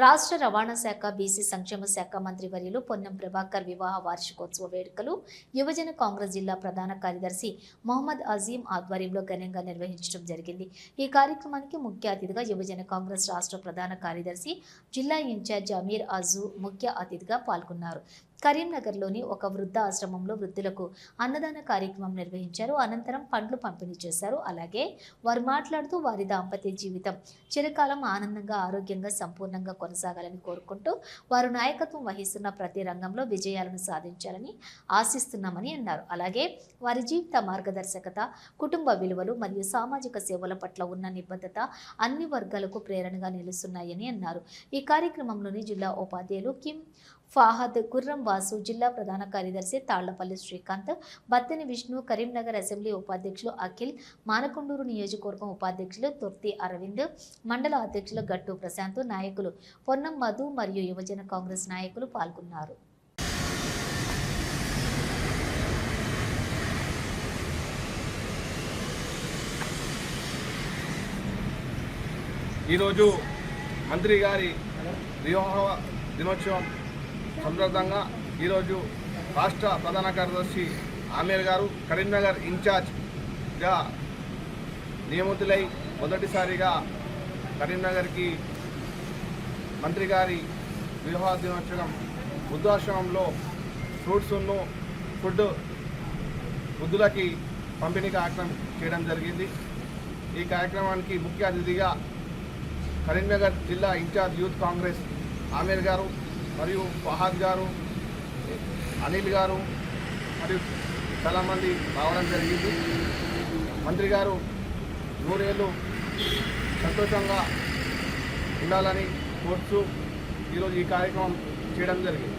రాష్ట్ర రవాణా శాఖ బీసీ సంక్షేమ శాఖ మంత్రి వర్యులు పొన్నం ప్రభాకర్ వివాహ వార్షికోత్సవ వేడుకలు యువజన కాంగ్రెస్ జిల్లా ప్రధాన కార్యదర్శి మొహమ్మద్ అజీం ఆధ్వర్యంలో ఘనంగా నిర్వహించడం జరిగింది. ఈ కార్యక్రమానికి ముఖ్య అతిథిగా యువజన కాంగ్రెస్ రాష్ట్ర ప్రధాన కార్యదర్శి జిల్లా ఇన్ఛార్జ్ అమీర్ అజూ ముఖ్య అతిథిగా పాల్గొన్నారు. కరీంనగర్లోని ఒక వృద్ధ ఆశ్రమంలో వృద్ధులకు అన్నదాన కార్యక్రమం నిర్వహించారు. అనంతరం పండ్లు పంపిణీ చేశారు. అలాగే వారు మాట్లాడుతూ వారి దాంపత్య జీవితం చిరకాలం ఆనందంగా, ఆరోగ్యంగా, సంపూర్ణంగా కొనసాగాలని కోరుకుంటూ వారు నాయకత్వం వహిస్తున్న ప్రతి రంగంలో విజయాలను సాధించాలని ఆశిస్తున్నామని అన్నారు. అలాగే వారి జీవిత మార్గదర్శకత, కుటుంబ విలువలు మరియు సామాజిక సేవల పట్ల ఉన్న నిబద్ధత అన్ని వర్గాలకు ప్రేరణగా నిలుస్తున్నాయని అన్నారు. ఈ కార్యక్రమంలోని జిల్లా ఉపాధ్యాయులు కిమ్ ఫాహద్, గుర్రం వాసు, జిల్లా ప్రధాన కార్యదర్శి తాళ్లపల్లి శ్రీకాంత్, బత్తెని విష్ణు, కరీంనగర్ అసెంబ్లీ ఉపాధ్యక్షులు అఖిల్, మానకొండూరు నియోజకవర్గం ఉపాధ్యక్షులు తొర్తి అరవింద్, మండల అధ్యక్షులు గట్టు ప్రశాంత్, నాయకులు పొన్నం మధు మరియు యువజన కాంగ్రెస్ నాయకులు పాల్గొన్నారు. ఈరోజు మంత్రి గారి వివాహ దినోత్సవం సందర్భంగా ఈరోజు రాష్ట్ర ప్రధాన కార్యదర్శి ఆమీర్ గారు కరీంనగర్ ఇన్ఛార్జ్గా నియమితులై మొదటిసారిగా కరీంనగర్కి మంత్రి గారి వివాహ దినోత్సవం వృద్ధాశ్రమంలో ఫ్రూట్స్ను ఫుడ్ వృద్ధులకి పంపిణీ కార్యక్రమం చేయడం జరిగింది. ఈ కార్యక్రమానికి ముఖ్య అతిథిగా కరీంనగర్ జిల్లా ఇన్ఛార్జ్ యూత్ కాంగ్రెస్ ఆమీర్ గారు మరియు ఫహాద్ గారు, అనిల్ గారు మరియు చాలామంది రావడం జరిగింది. మంత్రి గారు 100 ఏళ్ళు సంతోషంగా ఉండాలని కోరుతూ ఈరోజు ఈ కార్యక్రమం చేయడం జరిగింది.